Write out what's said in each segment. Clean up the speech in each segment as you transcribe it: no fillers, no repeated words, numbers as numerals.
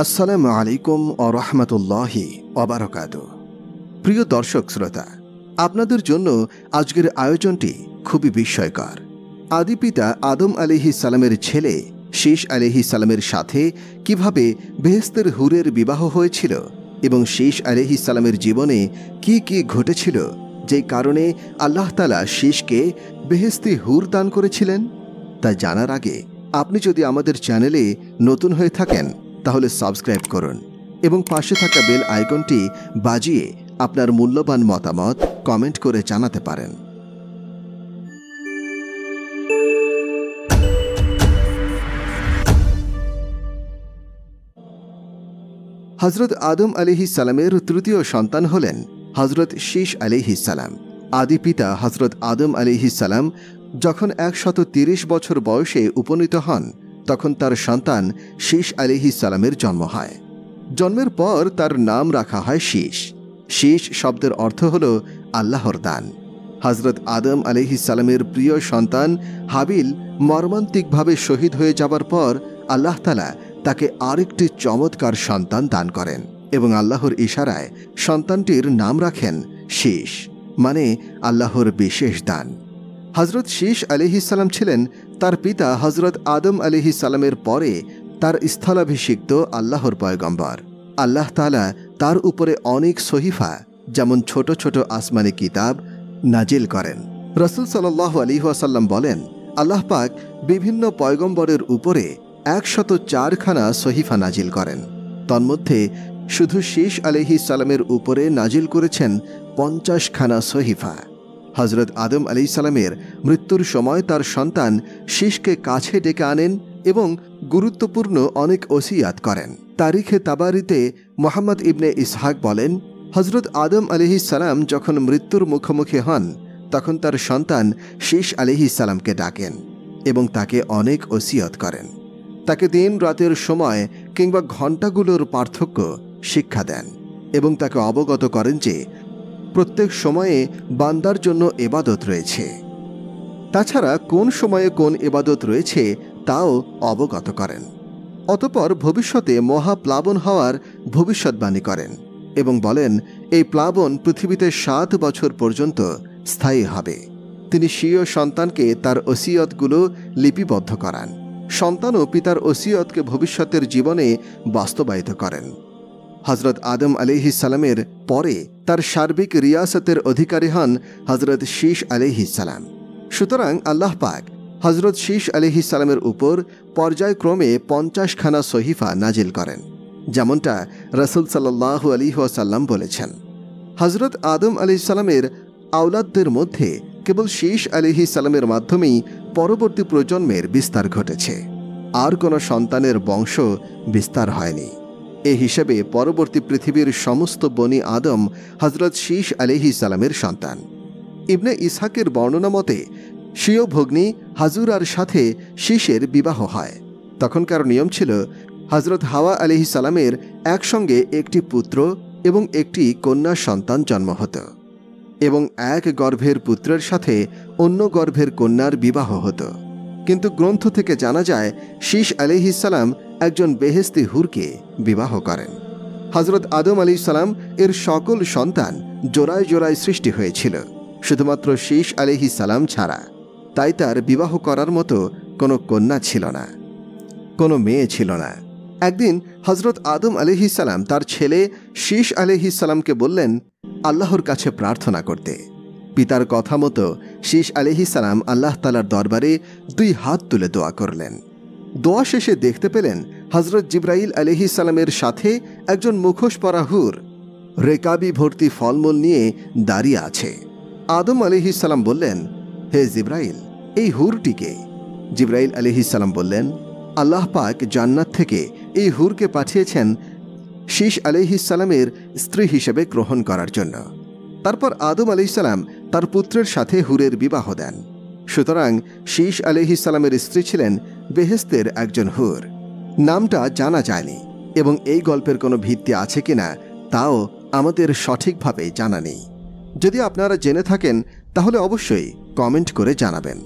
আসসালামু আলাইকুম ওয়া রাহমাতুল্লাহি ওয়া বারাকাতুহু। প্রিয় দর্শক শ্রোতা, আপনাদের জন্য আজকের আয়োজনটি খুবই বিস্ময়কর। আদি পিতা আদম আলাইহিস সালামের ছেলে শীস আলাইহিস সালামের সাথে কিভাবে বেহেশতের হুরের বিবাহ হয়েছিল এবং শীস আলাইহিস সালামের জীবনে কি কি ঘটেছিল যে কারণে আল্লাহ তাআলা শীসকে বেহেশতি হুর দান করেছিলেন, তা জানার আগে আপনি যদি আমাদের চ্যানেলে নতুন হয়ে থাকেন তাহলে সাবস্ক্রাইব করুন এবং পাশে থাকা বেল আইকনটি বাজিয়ে আপনার মূল্যবান মতামত কমেন্ট করে জানাতে পারেন। হযরত আদম আলাইহিস সালামের তৃতীয় সন্তান হলেন হযরত শীস আলাইহিস সালাম। আদি পিতা হযরত আদম আলাইহিস সালাম যখন 130 বছর বয়সে উপনীত হন, তখন তার সন্তান শীস আলাইহিস সালামের জন্ম হয়। জন্মের পর তার নাম রাখা হয় শীস। শীস শব্দের অর্থ হল আল্লাহর দান। হযরত আদম আলাইহিস সালামের প্রিয় সন্তান হাবিল মর্মান্তিকভাবে শহীদ হয়ে যাবার পর আল্লাহ তাআলা তাকে আরেকটি চমৎকার সন্তান দান করেন এবং আল্লাহর ইশারায় সন্তানটির নাম রাখেন শীস, মানে আল্লাহর বিশেষ দান। হযরত শীস আলাইহিস সালাম ছিলেন তার পিতা হযরত আদম আলাইহিস সালামের পরে তার স্থলাভিষিক্ত আল্লাহর পয়গম্বর। আল্লাহ তাআলা তার উপরে অনেক সহিফা, যেমন ছোট ছোট আসমানি কিতাব নাজিল করেন। রাসূল সাল্লাল্লাহু আলাইহি ওয়াসাল্লাম বলেন, আল্লাহ পাক বিভিন্ন পয়গম্বরের উপরে 104খানা সহিফা নাজিল করেন। তন্মধ্যে শুধু শীস আলাইহিস সালামের উপরে নাজিল করেছেন 50খানা সহিফা। হযরত আদম আলাইহিস সালামের মৃত্যুর সময় তার সন্তান শীসকে কাছে ডেকে আনেন এবং গুরুত্বপূর্ণ অনেক ওসিয়াত করেন। তারিখে তাবারিতে মুহাম্মদ ইবনে ইসহাক বলেন, হযরত আদম আলাইহিস সালাম যখন মৃত্যুর মুখোমুখি হন, তখন তার সন্তান শীস আলাইহিস সালামকে ডাকেন এবং তাকে অনেক ওসিয়ত করেন। তাকে দিন রাতের সময় কিংবা ঘণ্টাগুলোর পার্থক্য শিক্ষা দেন এবং তাকে অবগত করেন যে প্রত্যেক সময়ে বান্দার জন্য ইবাদত রয়েছে। তাছাড়া কোন সময়ে কোন ইবাদত রয়েছে তাও অবগত করেন। অতঃপর ভবিষ্যতে মহাপ্লাবন হওয়ার ভবিষ্যৎবাণী করেন এবং বলেন, এই প্লাবন পৃথিবীতে 7 বছর পর্যন্ত স্থায়ী হবে। তিনি স্বীয় সন্তানকে তার ওসিয়তগুলো লিপিবদ্ধ করান। সন্তানও পিতার ওসিয়তকে ভবিষ্যতের জীবনে বাস্তবায়িত করেন। হযরত আদম আলাইহিস সালামের পরে তার সার্বিক রিয়াসতের অধিকারী হন হযরত শীস আলাইহিস সালাম। সুতরাং আল্লাহ পাক হযরত শীস আলাইহিস সালামের উপর পর্যায়ক্রমে 50খানা সহিফা নাজিল করেন, যেমনটা রাসূল সাল্লাল্লাহু আলাইহি ওয়াসাল্লাম বলেছেন। হযরত আদম আলাইহিস সালামের আওলাদদের মধ্যে কেবল শীস আলাইহিস সালামের মাধ্যমেই পরবর্তী প্রজন্মের বিস্তার ঘটেছে, আর কোনো সন্তানের বংশ বিস্তার হয়নি। এ হিসেবে পরবর্তী পৃথিবীর সমস্ত বনি আদম হযরত শীস আলাইহিস সালামের সন্তান। ইবনে ইসহাকের বর্ণনা মতে স্বীয় ভগ্নী হাজুরার সাথে শীসের বিবাহ হয়। তখনকার নিয়ম ছিল হযরত হাওয়া আলাইহিস সালামের একসঙ্গে একটি পুত্র এবং একটি কন্যা সন্তান জন্ম হতো এবং এক গর্ভের পুত্রের সাথে অন্য গর্ভের কন্যার বিবাহ হতো। কিন্তু গ্রন্থ থেকে জানা যায় শীস আলাইহিস সালাম একজন বেহেশতি হুরকে বিবাহ করেন। হযরত আদম আলাইহিস সালাম এর সকল সন্তান জোড়ায় জোড়ায় সৃষ্টি হয়েছিল, শুধুমাত্র শীস আলাইহিস সালাম ছাড়া। তাই তার বিবাহ করার মতো কোনো কন্যা ছিল না, কোনো মেয়ে ছিল না। একদিন হযরত আদম আলাইহিস সালাম তার ছেলে শীস আলাইহিস সালামকে বললেন আল্লাহর কাছে প্রার্থনা করতে। পিতার কথা মতো শীস আলাইহিস সালাম আল্লাহ তাআলার দরবারে 2 হাত তুলে দোয়া করলেন। দোয়া শেষে দেখতে পেলেন হযরত জিবরাইল আলাইহিস সালামের সাথে একজন মুখোশ পরা হুর রেকাবি ভর্তি ফলমূল নিয়ে দাঁড়িয়ে আছে। আদম আলাইহিস সালাম বললেন, হে জিবরাইল, এই হুরটিকে? জিবরাইল আলাইহিস সালাম বললেন, আল্লাহ পাক জান্নাত থেকে এই হুরকে পাঠিয়েছেন শীস আলাইহিস সালামের স্ত্রী হিসেবে গ্রহণ করার জন্য। তারপর আদম আলাইহিস সালাম তার পুত্রের সাথে হুরের বিবাহ দেন। সুতরাং শীস আলাইহিস সালামের স্ত্রী ছিলেন বেহেশতের একজন হুর। নামটা জানা যায়নি এবং এই গল্পের কোনো ভিত্তি আছে কিনা তাও আমাদের সঠিকভাবে জানা নেই। যদি আপনারা জেনে থাকেন তাহলে অবশ্যই কমেন্ট করে জানাবেন।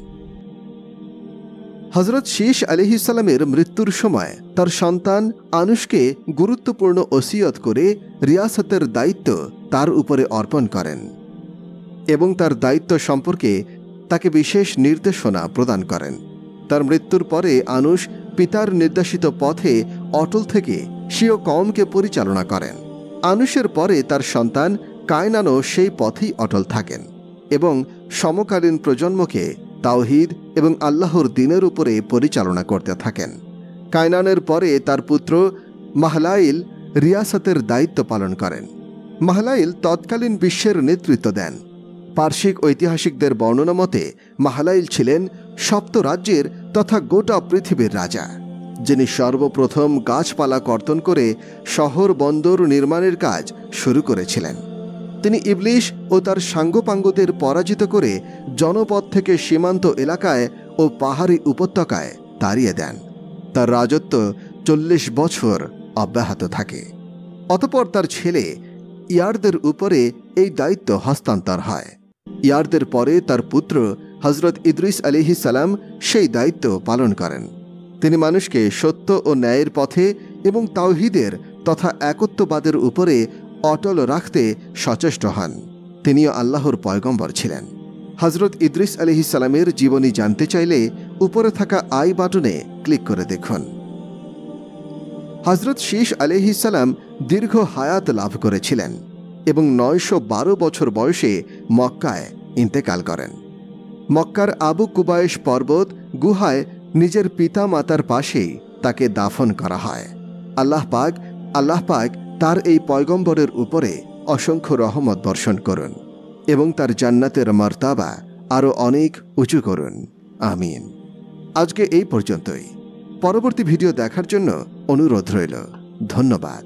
হজরত শীশ আলাইহিসসালামের মৃত্যুর সময় তার সন্তান আনুশকে গুরুত্বপূর্ণ ওসিয়ত করে রিয়াসতের দায়িত্ব তার উপরে অর্পণ করেন এবং তার দায়িত্ব সম্পর্কে তাকে বিশেষ নির্দেশনা প্রদান করেন। তার মৃত্যুর পরে আনুশ পিতার নির্দেশিত পথে অটল থেকে স্বীয় কওমকে পরিচালনা করেন। আনুশের পরে তার সন্তান কায়নানও সেই পথেই অটল থাকেন এবং সমকালীন প্রজন্মকে তাওহীদ এবং আল্লাহর দ্বীনের উপরে পরিচালনা করতে থাকেন। কায়নানের পরে তার পুত্র মাহলাইল রিয়াসতের দায়িত্ব পালন করেন। মাহলাইল তৎকালীন বিশ্বের নেতৃত্ব দেন। পার্শ্বিক ঐতিহাসিকদের বর্ণনা মতে মাহলাইল ছিলেন সপ্ত রাজ্যের তথা গোটা পৃথিবীর রাজা, যিনি সর্বপ্রথম গাছপালা কর্তন করে শহর বন্দর নির্মাণের কাজ শুরু করেছিলেন। তিনি ইবলিশ ও তার সাঙ্গপাঙ্গদের পরাজিত করে জনপদ থেকে সীমান্ত এলাকায় ও পাহাড়ি উপত্যকায় তাড়িয়ে দেন। তার রাজত্ব 40 বছর অব্যাহত থাকে। অতঃপর তার ছেলে ইয়ারদের উপরে এই দায়িত্ব হস্তান্তর হয়। ইয়ারদের পরে তার পুত্র হজরত ইদ্রিস আলাইহিসসালাম সেই দায়িত্ব পালন করেন। তিনি মানুষকে সত্য ও ন্যায়ের পথে এবং তাওহীদের তথা একত্ববাদের উপরে অটল রাখতে সচেষ্ট হন। তিনিও আল্লাহর পয়গম্বর ছিলেন। হজরত ইদ্রিস আলাইহিসসালামের জীবনী জানতে চাইলে উপরে থাকা আই বাটনে ক্লিক করে দেখুন। হজরত শীশ আলাইহিসসালাম দীর্ঘ হায়াত লাভ করেছিলেন এবং 912 বছর বয়সে মক্কায় ইন্তেকাল করেন। মক্কার আবু কুবায়েশ পর্বত গুহায় নিজের পিতা মাতার পাশেই তাকে দাফন করা হয়। আল্লাহ পাক তার এই পয়গম্বরের উপরে অসংখ্য রহমত বর্ষণ করুন এবং তার জান্নাতের মর্তাবা আরও অনেক উঁচু করুন। আমিন। আজকে এই পর্যন্তই। পরবর্তী ভিডিও দেখার জন্য অনুরোধ রইল। ধন্যবাদ।